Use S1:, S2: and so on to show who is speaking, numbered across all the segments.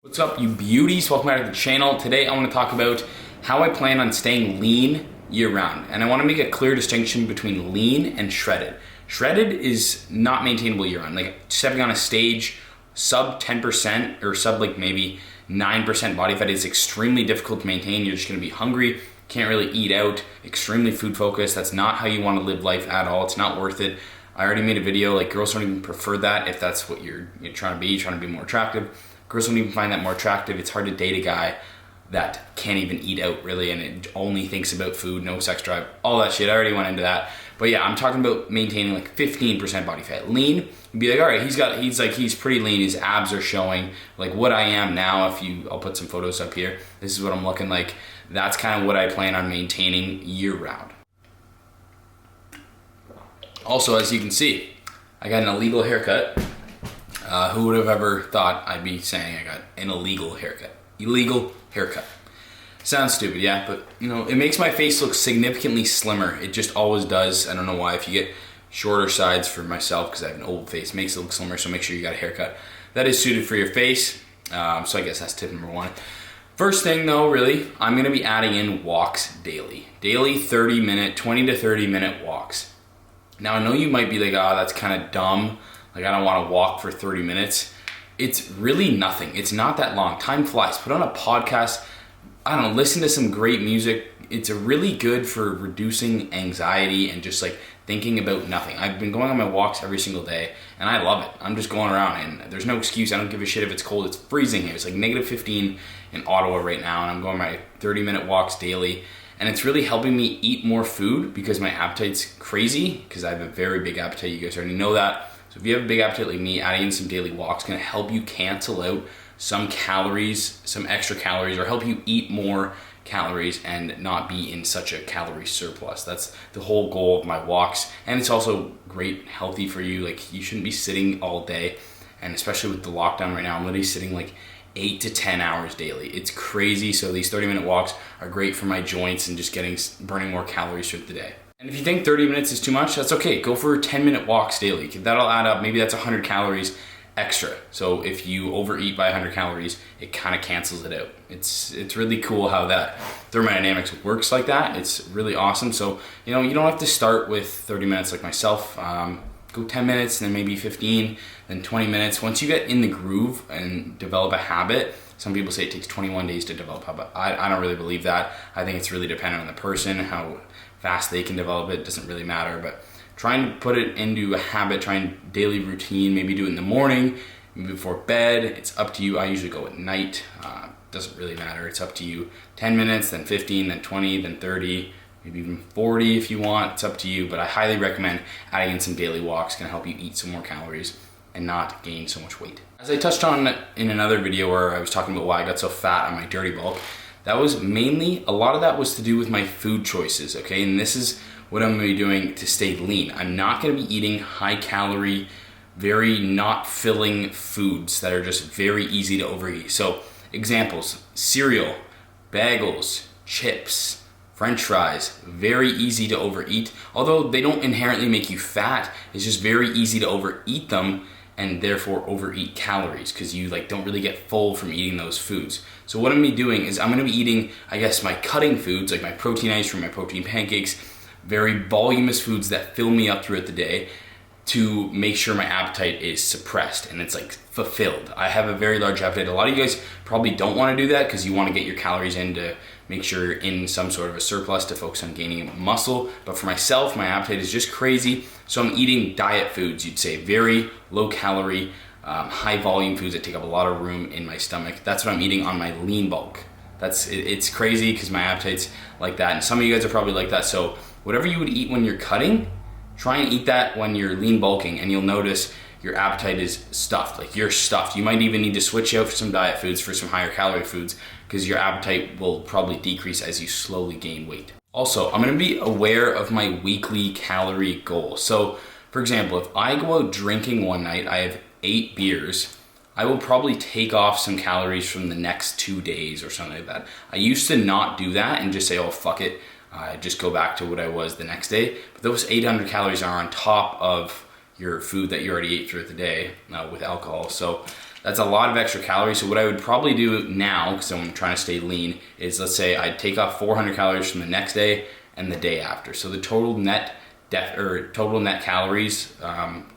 S1: What's up, you beauties? Welcome back to the channel. Today I want to talk about how I plan on staying lean year round. And I want to make a clear distinction between lean and shredded. Shredded is not maintainable year round. Like stepping on a stage, sub 10% or sub like maybe 9% body fat is extremely difficult to maintain. You're just going to be hungry, can't really eat out, extremely food focused. That's not how you want to live life at all. It's not worth it. I already made a video, like girls don't even prefer that if that's what you're trying to be more attractive. Girls don't even find that more attractive. It's hard to date a guy that can't even eat out really and it only thinks about food, no sex drive, all that shit. I already went into that. But yeah, I'm talking about maintaining like 15% body fat. Lean, you'd be like, all right, he's pretty lean. His abs are showing like what I am now. I'll put some photos up here. This is what I'm looking like. That's kind of what I plan on maintaining year round. Also, as you can see, I got an illegal haircut. Who would have ever thought I'd be saying I got an illegal haircut? Illegal haircut. Sounds stupid, yeah, but you know, it makes my face look significantly slimmer. It just always does. I don't know why. If you get shorter sides for myself, because I have an old face, it makes it look slimmer, so make sure you got a haircut that is suited for your face. So I guess that's tip number one. First thing though, really, I'm gonna be adding in walks daily. Daily 20 to 30 minute walks. Now I know you might be like, oh, that's kind of dumb. Like I don't want to walk for 30 minutes. It's really nothing. It's not that long. Time flies. Put on a podcast. I don't know, listen to some great music. It's really good for reducing anxiety and just like thinking about nothing. I've been going on my walks every single day and I love it. I'm just going around and there's no excuse. I don't give a shit if it's cold. It's freezing here. It's like -15 in Ottawa right now and I'm going my 30-minute walks daily. And it's really helping me eat more food because my appetite's crazy because I have a very big appetite. You guys already know that. So if you have a big appetite like me, adding in some daily walks is gonna help you cancel out some calories, some extra calories, or help you eat more calories and not be in such a calorie surplus. That's the whole goal of my walks. And it's also great, healthy for you. Like you shouldn't be sitting all day. And especially with the lockdown right now, I'm literally sitting like 8 to 10 hours daily. It's crazy. So these 30-minute walks are great for my joints and just burning more calories throughout the day. And if you think 30 minutes is too much, that's okay. Go for 10-minute walks daily. That'll add up. Maybe that's 100 calories extra. So if you overeat by 100 calories, it kind of cancels it out. It's really cool how that thermodynamics works like that. It's really awesome. So, you know, you don't have to start with 30 minutes like myself. Go 10 minutes, then maybe 15, then 20 minutes. Once you get in the groove and develop a habit, some people say it takes 21 days to develop a habit. I don't really believe that. I think it's really dependent on the person, how fast they can develop it. Doesn't really matter, but trying to put it into a habit, trying daily routine, maybe do it in the morning, maybe before bed. It's up to you. I usually go at night. Doesn't really matter. It's up to you. 10 minutes, then 15, then 20, then 30, maybe even 40 if you want. It's up to you, but I highly recommend adding in some daily walks. It's gonna help you eat some more calories and not gain so much weight. As I touched on in another video where I was talking about why I got so fat on my dirty bulk, that was mainly, a lot of that was to do with my food choices, okay? And this is what I'm gonna be doing to stay lean. I'm not gonna be eating high calorie, very not filling foods that are just very easy to overeat. So examples, cereal, bagels, chips, French fries, very easy to overeat. Although they don't inherently make you fat, it's just very easy to overeat them and therefore overeat calories because you like don't really get full from eating those foods. So what I'm gonna be doing is I'm gonna be eating, I guess, my cutting foods, like my protein ice cream, my protein pancakes, very voluminous foods that fill me up throughout the day to make sure my appetite is suppressed and it's like fulfilled. I have a very large appetite. A lot of you guys probably don't wanna do that because you wanna get your calories in to make sure you're in some sort of a surplus to focus on gaining muscle. But for myself, my appetite is just crazy. So I'm eating diet foods, you'd say, very low calorie, high volume foods that take up a lot of room in my stomach. That's what I'm eating on my lean bulk. It's crazy because my appetite's like that. And some of you guys are probably like that. So whatever you would eat when you're cutting, try and eat that when you're lean bulking and you'll notice your appetite is stuffed, like you're stuffed. You might even need to switch out for some diet foods for some higher calorie foods because your appetite will probably decrease as you slowly gain weight. Also, I'm gonna be aware of my weekly calorie goal. So for example, if I go out drinking one night, I have 8 beers, I will probably take off some calories from the next 2 days or something like that. I used to not do that and just say, oh, fuck it. Just go back to what I was the next day. But those 800 calories are on top of your food that you already ate throughout the day with alcohol. So That's a lot of extra calories. So what I would probably do now, because I'm trying to stay lean, is let's say I'd take off 400 calories from the next day and the day after. So the total net calories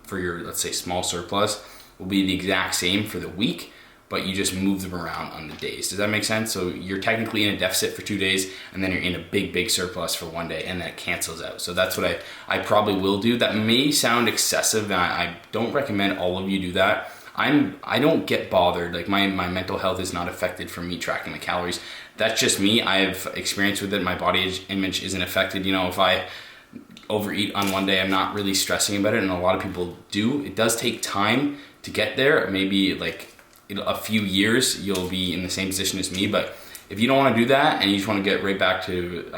S1: for your, let's say, small surplus will be the exact same for the week, but you just move them around on the days. Does that make sense? So you're technically in a deficit for 2 days, and then you're in a big surplus for 1 day, and then it cancels out. So that's what I probably will do. That may sound excessive, and I don't recommend all of you do that. I don't get bothered. Like my mental health is not affected from me tracking the calories. That's just me. I have experience with it. My body image isn't affected. You know, if I overeat on 1 day, I'm not really stressing about it, and a lot of people do. It does take time to get there. Maybe like a few years you'll be in the same position as me, but if you don't want to do that and you just want to get right back to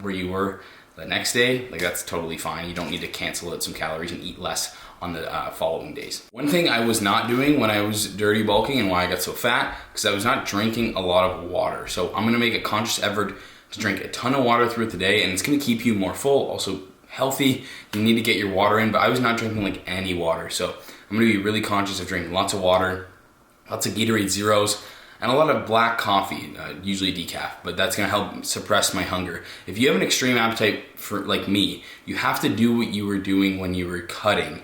S1: where you were the next day, like that's totally fine. You don't need to cancel out some calories and eat less on the following days. One thing I was not doing when I was dirty bulking and why I got so fat, because I was not drinking a lot of water. So I'm gonna make a conscious effort to drink a ton of water throughout the day, and it's gonna keep you more full, also healthy. You need to get your water in, but I was not drinking like any water. So I'm gonna be really conscious of drinking lots of water, lots of Gatorade Zeros, and a lot of black coffee, usually decaf, but that's gonna help suppress my hunger. If you have an extreme appetite for like me, you have to do what you were doing when you were cutting,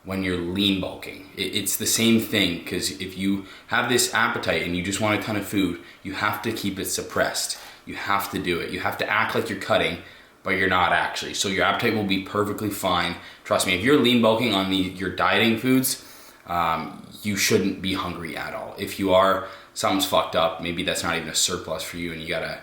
S1: when you're lean bulking. It's the same thing, because if you have this appetite and you just want a ton of food, you have to keep it suppressed. You have to do it. You have to act like you're cutting, but you're not actually. So your appetite will be perfectly fine. Trust me, if you're lean bulking on your dieting foods, you shouldn't be hungry at all. If you are, something's fucked up. Maybe that's not even a surplus for you and you gotta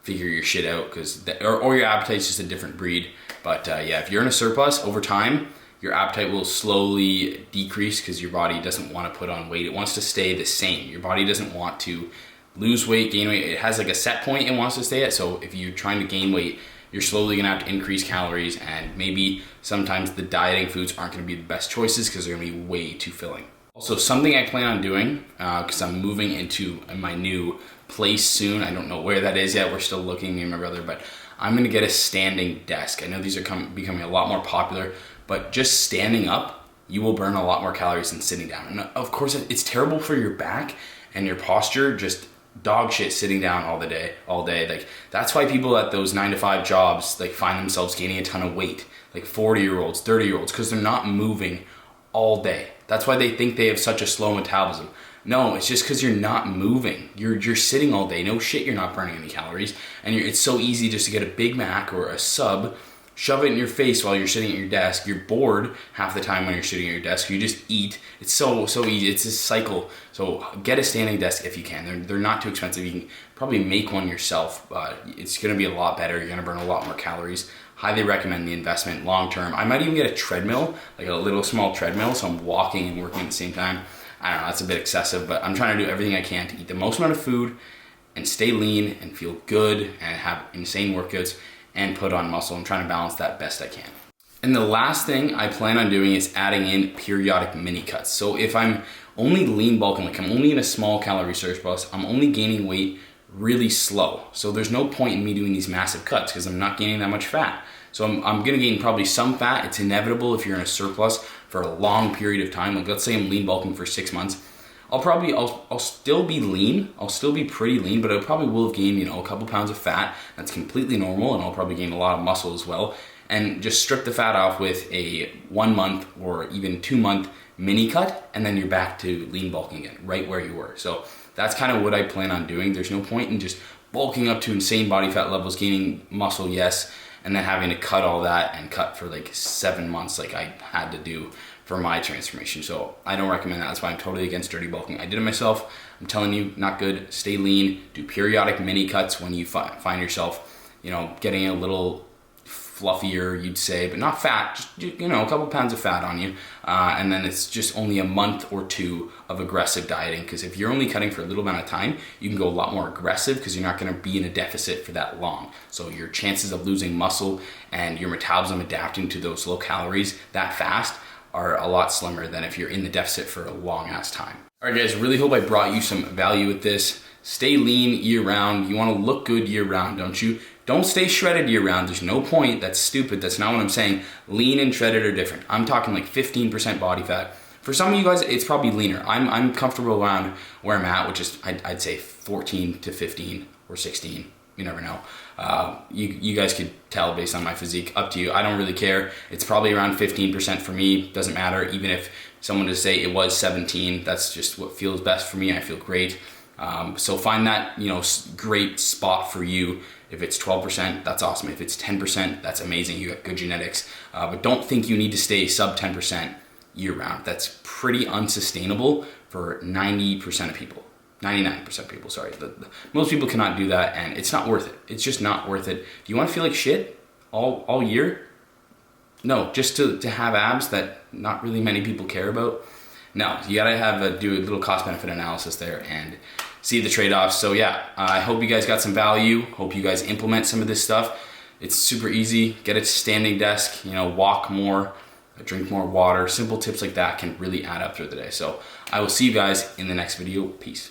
S1: figure your shit out, or your appetite's just a different breed. But yeah, if you're in a surplus, over time, your appetite will slowly decrease because your body doesn't want to put on weight. It wants to stay the same. Your body doesn't want to lose weight, gain weight. It has like a set point it wants to stay at. So if you're trying to gain weight, you're slowly gonna have to increase calories, and maybe sometimes the dieting foods aren't gonna be the best choices because they're gonna be way too filling. Also, something I plan on doing, because I'm moving into my new place soon. I don't know where that is yet. We're still looking, me and my brother, but I'm gonna get a standing desk. I know these are becoming a lot more popular, but just standing up, you will burn a lot more calories than sitting down. And of course, it's terrible for your back and your posture, just dog shit sitting down all day. Like that's why people at those 9-to-5 jobs like find themselves gaining a ton of weight, like 40-year-olds, 30-year-olds, because they're not moving all day. That's why they think they have such a slow metabolism. No, it's just because you're not moving. You're sitting all day. No shit, you're not burning any calories. And it's so easy just to get a Big Mac or a sub, shove it in your face while you're sitting at your desk. You're bored half the time when you're sitting at your desk. You just eat. It's so easy. It's a cycle. So get a standing desk if you can. They're not too expensive. You can probably make one yourself. It's going to be a lot better. You're going to burn a lot more calories. Highly recommend the investment long term. I might even get a treadmill, like a little small treadmill, so I'm walking and working at the same time. I don't know, that's a bit excessive, but I'm trying to do everything I can to eat the most amount of food and stay lean and feel good and have insane workouts and put on muscle. I'm trying to balance that best I can. And the last thing I plan on doing is adding in periodic mini cuts. So if I'm only lean bulking, like I'm only in a small calorie surplus, I'm only gaining weight really slow. So there's no point in me doing these massive cuts because I'm not gaining that much fat. So I'm gonna gain probably some fat. It's inevitable if you're in a surplus for a long period of time. Like let's say I'm lean bulking for 6 months. I'll still be lean. I'll still be pretty lean, but I probably will have gained, a couple pounds of fat. That's completely normal, and I'll probably gain a lot of muscle as well. And just strip the fat off with a 1 month or even 2 month mini cut, and then you're back to lean bulking again, right where you were. So that's kind of what I plan on doing. There's no point in just bulking up to insane body fat levels, gaining muscle, yes, and then having to cut all that and cut for like 7 months like I had to do for my transformation. So I don't recommend that. That's why I'm totally against dirty bulking. I did it myself. I'm telling you, not good. Stay lean. Do periodic mini cuts when you find yourself, getting a little fluffier, you'd say, but not fat, just, a couple pounds of fat on you. And then it's just only a month or two of aggressive dieting, because if you're only cutting for a little amount of time, you can go a lot more aggressive because you're not going to be in a deficit for that long. So your chances of losing muscle and your metabolism adapting to those low calories that fast are a lot slimmer than if you're in the deficit for a long ass time. All right guys, really hope I brought you some value with this. Stay lean year round. You want to look good year round, don't you? Don't stay shredded year round. There's no point. That's stupid. That's not what I'm saying. Lean and shredded are different. I'm talking like 15% body fat For some of you guys, it's probably leaner. I'm comfortable around where I'm at, which is I'd say 14 to 15 or 16. You never know. You guys could tell based on my physique. Up to you. I don't really care. It's probably around 15% for me. Doesn't matter. Even if someone to say it was 17, that's just what feels best for me. I feel great. So find that, you know, great spot for you. If it's 12%, that's awesome. If it's 10%, that's amazing. You got good genetics. But don't think you need to stay sub 10% year round. That's pretty unsustainable for 90% of people. 99% of people, sorry. Most people cannot do that, and it's not worth it. It's just not worth it. Do you want to feel like shit all year? No, just to have abs that not really many people care about. No, you gotta do a little cost benefit analysis there and see the trade-offs. So yeah, I hope you guys got some value. Hope you guys implement some of this stuff. It's super easy. Get a standing desk, you know, walk more, drink more water. Simple tips like that can really add up through the day. So I will see you guys in the next video. Peace.